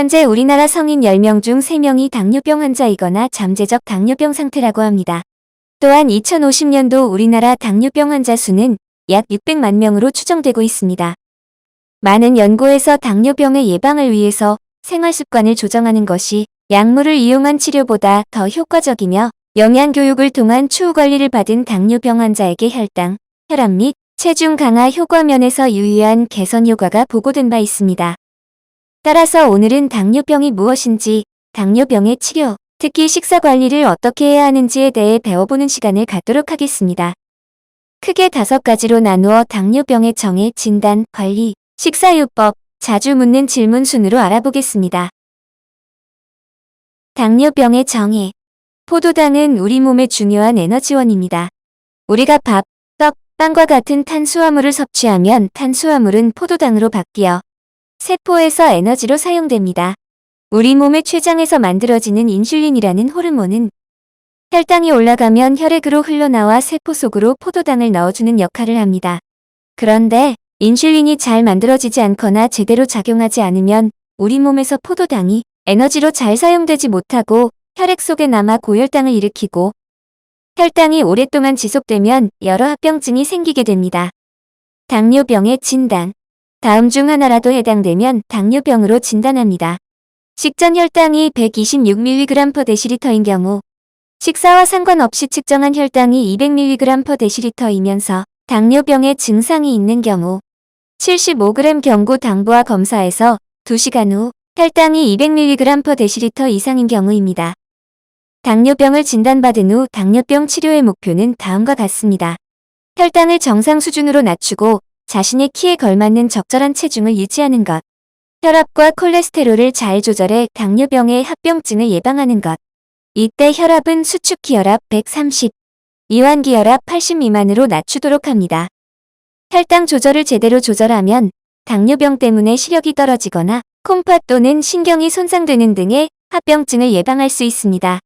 현재 우리나라 성인 10명 중 3명이 당뇨병 환자이거나 잠재적 당뇨병 상태라고 합니다. 또한 2050년도 우리나라 당뇨병 환자 수는 약 600만 명으로 추정되고 있습니다. 많은 연구에서 당뇨병의 예방을 위해서 생활습관을 조정하는 것이 약물을 이용한 치료보다 더 효과적이며 영양교육을 통한 추후관리를 받은 당뇨병 환자에게 혈당, 혈압 및 체중 강화 효과 면에서 유의한 개선 효과가 보고된 바 있습니다. 따라서 오늘은 당뇨병이 무엇인지, 당뇨병의 치료, 특히 식사 관리를 어떻게 해야 하는지에 대해 배워보는 시간을 갖도록 하겠습니다. 크게 5가지로 나누어 당뇨병의 정의, 진단, 관리, 식사요법, 자주 묻는 질문 순으로 알아보겠습니다. 당뇨병의 정의. 포도당은 우리 몸의 중요한 에너지원입니다. 우리가 밥, 떡, 빵과 같은 탄수화물을 섭취하면 탄수화물은 포도당으로 바뀌어 세포에서 에너지로 사용됩니다. 우리 몸의 췌장에서 만들어지는 인슐린이라는 호르몬은 혈당이 올라가면 혈액으로 흘러나와 세포 속으로 포도당을 넣어주는 역할을 합니다. 그런데 인슐린이 잘 만들어지지 않거나 제대로 작용하지 않으면 우리 몸에서 포도당이 에너지로 잘 사용되지 못하고 혈액 속에 남아 고혈당을 일으키고 혈당이 오랫동안 지속되면 여러 합병증이 생기게 됩니다. 당뇨병의 진단. 다음 중 하나라도 해당되면 당뇨병으로 진단합니다. 식전 혈당이 126mg/dl인 경우, 식사와 상관없이 측정한 혈당이 200mg/dl이면서 당뇨병의 증상이 있는 경우, 75g 경구 당부와 검사에서 2시간 후 혈당이 200mg/dl 이상인 경우입니다. 당뇨병을 진단받은 후 당뇨병 치료의 목표는 다음과 같습니다. 혈당을 정상 수준으로 낮추고 자신의 키에 걸맞는 적절한 체중을 유지하는 것. 혈압과 콜레스테롤을 잘 조절해 당뇨병의 합병증을 예방하는 것. 이때 혈압은 수축기혈압 130, 이완기혈압 80 미만으로 낮추도록 합니다. 혈당 조절을 제대로 조절하면 당뇨병 때문에 시력이 떨어지거나 콩팥 또는 신경이 손상되는 등의 합병증을 예방할 수 있습니다.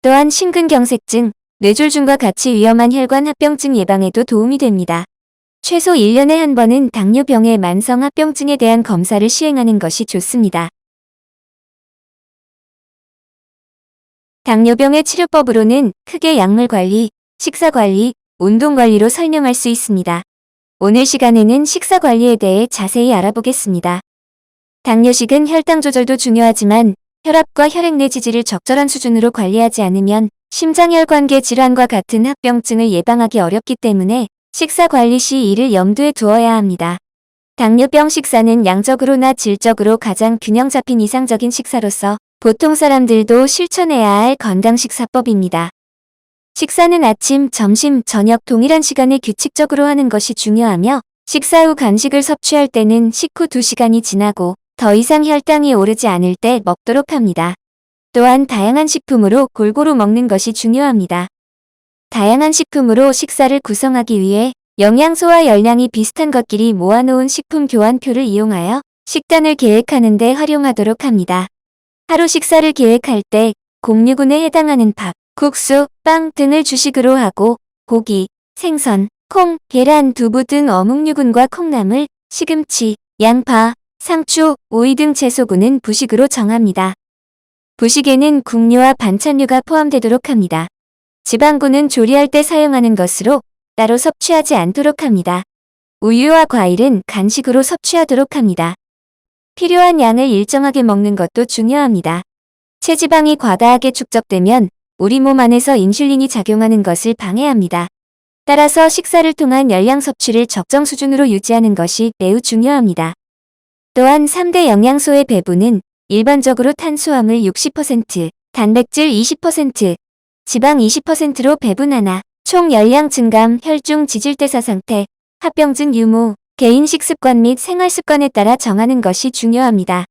또한 심근경색증, 뇌졸중과 같이 위험한 혈관 합병증 예방에도 도움이 됩니다. 최소 1년에 한 번은 당뇨병의 만성 합병증에 대한 검사를 시행하는 것이 좋습니다. 당뇨병의 치료법으로는 크게 약물 관리, 식사 관리, 운동 관리로 설명할 수 있습니다. 오늘 시간에는 식사 관리에 대해 자세히 알아보겠습니다. 당뇨식은 혈당 조절도 중요하지만 혈압과 혈액 내 지질을 적절한 수준으로 관리하지 않으면 심장혈관계 질환과 같은 합병증을 예방하기 어렵기 때문에 식사 관리 시 이를 염두에 두어야 합니다. 당뇨병 식사는 양적으로나 질적으로 가장 균형 잡힌 이상적인 식사로서 보통 사람들도 실천해야 할 건강 식사법입니다. 식사는 아침, 점심, 저녁 동일한 시간에 규칙적으로 하는 것이 중요하며 식사 후 간식을 섭취할 때는 식후 2시간이 지나고 더 이상 혈당이 오르지 않을 때 먹도록 합니다. 또한 다양한 식품으로 골고루 먹는 것이 중요합니다. 다양한 식품으로 식사를 구성하기 위해 영양소와 열량이 비슷한 것끼리 모아놓은 식품 교환표를 이용하여 식단을 계획하는 데 활용하도록 합니다. 하루 식사를 계획할 때 곡류군에 해당하는 밥, 국수, 빵 등을 주식으로 하고 고기, 생선, 콩, 계란, 두부 등 어묵류군과 콩나물, 시금치, 양파, 상추, 오이 등 채소군은 부식으로 정합니다. 부식에는 국류와 반찬류가 포함되도록 합니다. 지방군은 조리할 때 사용하는 것으로 따로 섭취하지 않도록 합니다. 우유와 과일은 간식으로 섭취하도록 합니다. 필요한 양을 일정하게 먹는 것도 중요합니다. 체지방이 과다하게 축적되면 우리 몸 안에서 인슐린이 작용하는 것을 방해합니다. 따라서 식사를 통한 열량 섭취를 적정 수준으로 유지하는 것이 매우 중요합니다. 또한 3대 영양소의 배분은 일반적으로 탄수화물 60%, 단백질 20%, 지방 20%로 배분하나 총 열량 증감, 혈중 지질대사 상태, 합병증 유무, 개인 식습관 및 생활습관에 따라 정하는 것이 중요합니다.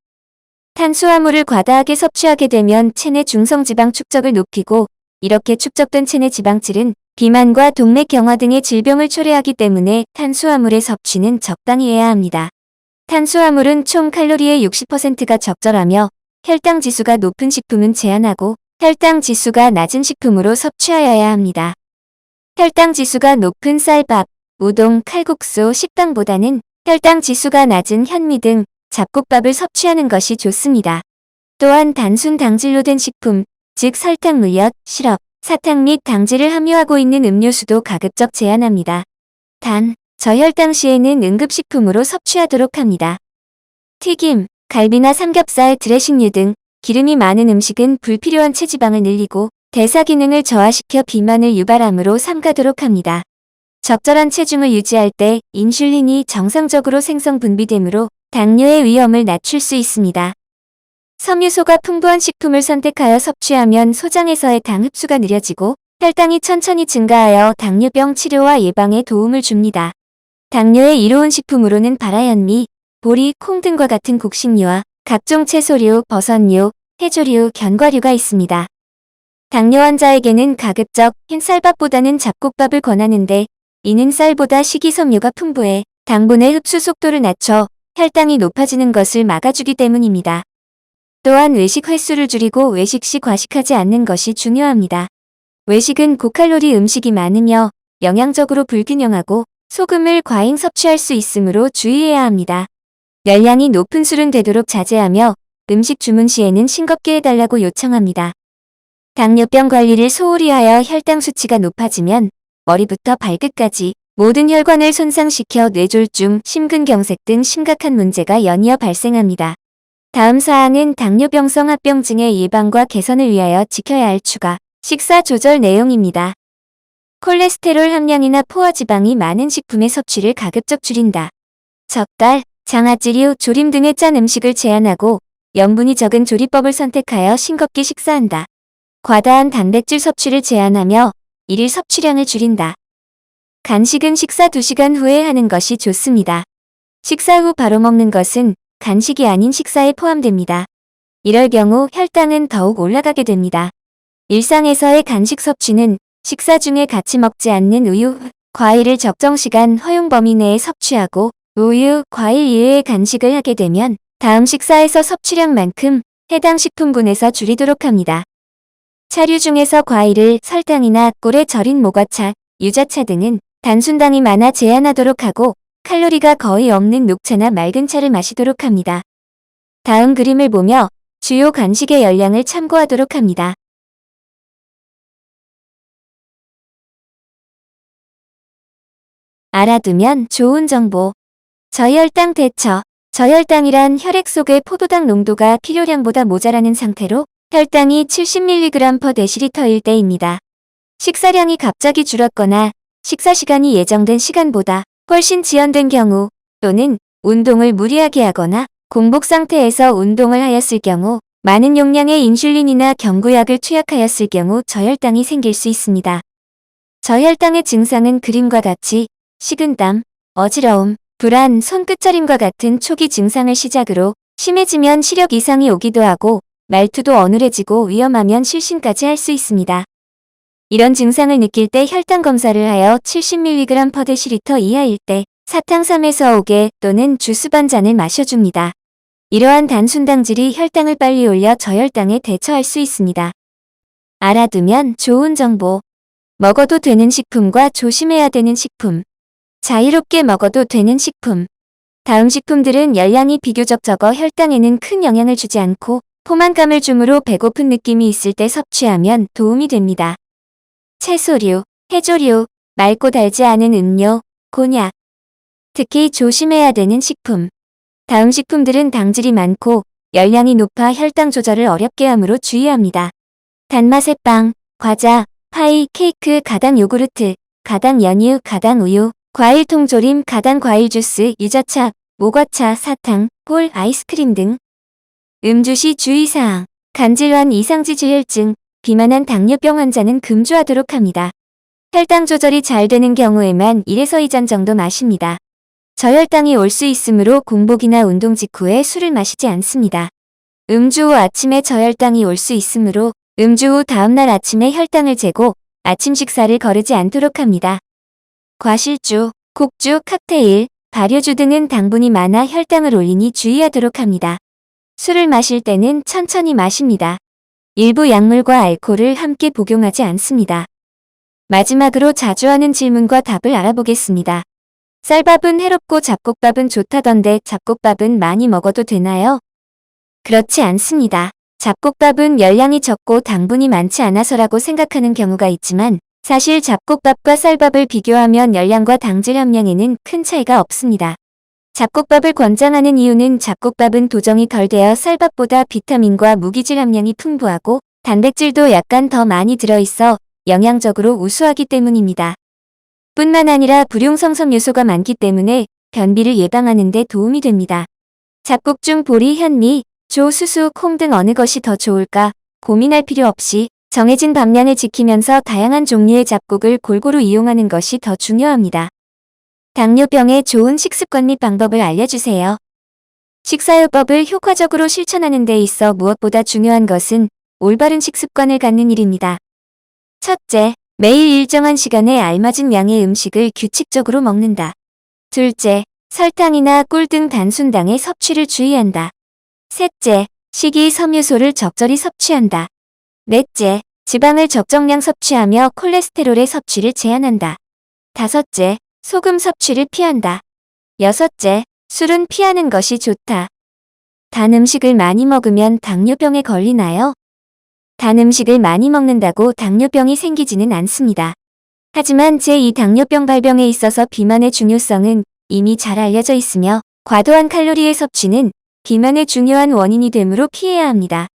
탄수화물을 과다하게 섭취하게 되면 체내 중성지방 축적을 높이고 이렇게 축적된 체내 지방질은 비만과 동맥경화 등의 질병을 초래하기 때문에 탄수화물의 섭취는 적당히 해야 합니다. 탄수화물은 총 칼로리의 60%가 적절하며 혈당 지수가 높은 식품은 제한하고 혈당 지수가 낮은 식품으로 섭취하여야 합니다. 혈당 지수가 높은 쌀밥, 우동, 칼국수, 식당보다는 혈당 지수가 낮은 현미 등 잡곡밥을 섭취하는 것이 좋습니다. 또한 단순 당질로 된 식품, 즉 설탕, 물엿, 시럽, 사탕 및 당질을 함유하고 있는 음료수도 가급적 제한합니다. 단, 저혈당 시에는 응급식품으로 섭취하도록 합니다. 튀김, 갈비나 삼겹살, 드레싱류 등 기름이 많은 음식은 불필요한 체지방을 늘리고 대사 기능을 저하시켜 비만을 유발하므로 삼가도록 합니다. 적절한 체중을 유지할 때 인슐린이 정상적으로 생성 분비되므로 당뇨의 위험을 낮출 수 있습니다. 섬유소가 풍부한 식품을 선택하여 섭취하면 소장에서의 당 흡수가 느려지고 혈당이 천천히 증가하여 당뇨병 치료와 예방에 도움을 줍니다. 당뇨에 이로운 식품으로는 바라현미, 보리, 콩 등과 같은 곡식류와 각종 채소류, 버섯류, 해조류, 견과류가 있습니다. 당뇨 환자에게는 가급적 흰 쌀밥보다는 잡곡밥을 권하는데 이는 쌀보다 식이섬유가 풍부해 당분의 흡수 속도를 낮춰 혈당이 높아지는 것을 막아주기 때문입니다. 또한 외식 횟수를 줄이고 외식 시 과식하지 않는 것이 중요합니다. 외식은 고칼로리 음식이 많으며 영양적으로 불균형하고 소금을 과잉 섭취할 수 있으므로 주의해야 합니다. 열량이 높은 술은 되도록 자제하며 음식 주문 시에는 싱겁게 해달라고 요청합니다. 당뇨병 관리를 소홀히 하여 혈당 수치가 높아지면 머리부터 발끝까지 모든 혈관을 손상시켜 뇌졸중, 심근경색 등 심각한 문제가 연이어 발생합니다. 다음 사항은 당뇨병성 합병증의 예방과 개선을 위하여 지켜야 할 추가 식사 조절 내용입니다. 콜레스테롤 함량이나 포화지방이 많은 식품의 섭취를 가급적 줄인다. 젓갈, 장아찌류, 조림 등의 짠 음식을 제한하고 염분이 적은 조리법을 선택하여 싱겁게 식사한다. 과다한 단백질 섭취를 제한하며 일일 섭취량을 줄인다. 간식은 식사 2시간 후에 하는 것이 좋습니다. 식사 후 바로 먹는 것은 간식이 아닌 식사에 포함됩니다. 이럴 경우 혈당은 더욱 올라가게 됩니다. 일상에서의 간식 섭취는 식사 중에 같이 먹지 않는 우유, 과일을 적정 시간 허용 범위 내에 섭취하고 우유, 과일 이외의 간식을 하게 되면 다음 식사에서 섭취량만큼 해당 식품군에서 줄이도록 합니다. 차류 중에서 과일을 설탕이나 꿀에 절인 모과차, 유자차 등은 단순당이 많아 제한하도록 하고 칼로리가 거의 없는 녹차나 맑은 차를 마시도록 합니다. 다음 그림을 보며 주요 간식의 열량을 참고하도록 합니다. 알아두면 좋은 정보. 저혈당 대처. 저혈당이란 혈액 속의 포도당 농도가 필요량보다 모자라는 상태로 혈당이 70mg/dl일 때입니다. 식사량이 갑자기 줄었거나 식사 시간이 예정된 시간보다 훨씬 지연된 경우 또는 운동을 무리하게 하거나 공복 상태에서 운동을 하였을 경우 많은 용량의 인슐린이나 경구약을 투약하였을 경우 저혈당이 생길 수 있습니다. 저혈당의 증상은 그림과 같이 식은땀, 어지러움, 불안, 손끝저림과 같은 초기 증상을 시작으로 심해지면 시력 이상이 오기도 하고 말투도 어눌해지고 위험하면 실신까지 할 수 있습니다. 이런 증상을 느낄 때 혈당 검사를 하여 70mg/dl 이하일 때 사탕 3에서 5개 또는 주스 반 잔을 마셔줍니다. 이러한 단순당질이 혈당을 빨리 올려 저혈당에 대처할 수 있습니다. 알아두면 좋은 정보. 먹어도 되는 식품과 조심해야 되는 식품. 자유롭게 먹어도 되는 식품. 다음 식품들은 열량이 비교적 적어 혈당에는 큰 영향을 주지 않고 포만감을 주므로 배고픈 느낌이 있을 때 섭취하면 도움이 됩니다. 채소류, 해조류, 맑고 달지 않은 음료, 곤약. 특히 조심해야 되는 식품. 다음 식품들은 당질이 많고 열량이 높아 혈당 조절을 어렵게 하므로 주의합니다. 단맛의 빵, 과자, 파이, 케이크, 가당 요구르트, 가당 연유, 가당 우유, 과일 통조림, 가당 과일 주스, 유자차, 모과차, 사탕, 볼, 아이스크림 등. 음주 시 주의사항. 간질환, 이상지 지혈증, 비만한 당뇨병 환자는 금주하도록 합니다. 혈당 조절이 잘 되는 경우에만 1에서 2잔 정도 마십니다. 저혈당이 올 수 있으므로 공복이나 운동 직후에 술을 마시지 않습니다. 음주 후 아침에 저혈당이 올 수 있으므로 음주 후 다음날 아침에 혈당을 재고 아침 식사를 거르지 않도록 합니다. 과실주, 곡주, 칵테일, 발효주 등은 당분이 많아 혈당을 올리니 주의하도록 합니다. 술을 마실 때는 천천히 마십니다. 일부 약물과 알코올을 함께 복용하지 않습니다. 마지막으로 자주 하는 질문과 답을 알아보겠습니다. 쌀밥은 해롭고 잡곡밥은 좋다던데 잡곡밥은 많이 먹어도 되나요? 그렇지 않습니다. 잡곡밥은 열량이 적고 당분이 많지 않아서라고 생각하는 경우가 있지만 사실 잡곡밥과 쌀밥을 비교하면 열량과 당질 함량에는 큰 차이가 없습니다. 잡곡밥을 권장하는 이유는 잡곡밥은 도정이 덜 되어 쌀밥보다 비타민과 무기질 함량이 풍부하고 단백질도 약간 더 많이 들어있어 영양적으로 우수하기 때문입니다. 뿐만 아니라 불용성성 요소가 많기 때문에 변비를 예방하는 데 도움이 됩니다. 잡곡 중 보리, 현미, 조, 수수, 콩 등 어느 것이 더 좋을까 고민할 필요 없이 정해진 밥량을 지키면서 다양한 종류의 잡곡을 골고루 이용하는 것이 더 중요합니다. 당뇨병에 좋은 식습관 및 방법을 알려주세요. 식사요법을 효과적으로 실천하는 데 있어 무엇보다 중요한 것은 올바른 식습관을 갖는 일입니다. 첫째, 매일 일정한 시간에 알맞은 양의 음식을 규칙적으로 먹는다. 둘째, 설탕이나 꿀 등 단순당의 섭취를 주의한다. 셋째, 식이 섬유소를 적절히 섭취한다. 넷째, 지방을 적정량 섭취하며 콜레스테롤의 섭취를 제한한다. 다섯째, 소금 섭취를 피한다. 여섯째, 술은 피하는 것이 좋다. 단 음식을 많이 먹으면 당뇨병에 걸리나요? 단 음식을 많이 먹는다고 당뇨병이 생기지는 않습니다. 하지만 제2 당뇨병 발병에 있어서 비만의 중요성은 이미 잘 알려져 있으며 과도한 칼로리의 섭취는 비만의 중요한 원인이 되므로 피해야 합니다.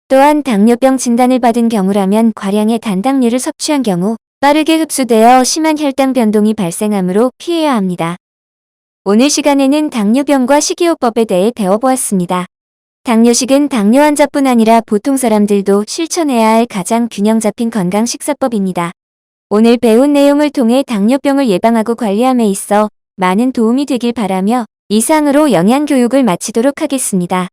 또한 당뇨병 진단을 받은 경우라면 과량의 단당류를 섭취한 경우 빠르게 흡수되어 심한 혈당 변동이 발생하므로 피해야 합니다. 오늘 시간에는 당뇨병과 식이요법에 대해 배워보았습니다. 당뇨식은 당뇨 환자뿐 아니라 보통 사람들도 실천해야 할 가장 균형 잡힌 건강 식사법입니다. 오늘 배운 내용을 통해 당뇨병을 예방하고 관리함에 있어 많은 도움이 되길 바라며 이상으로 영양교육을 마치도록 하겠습니다.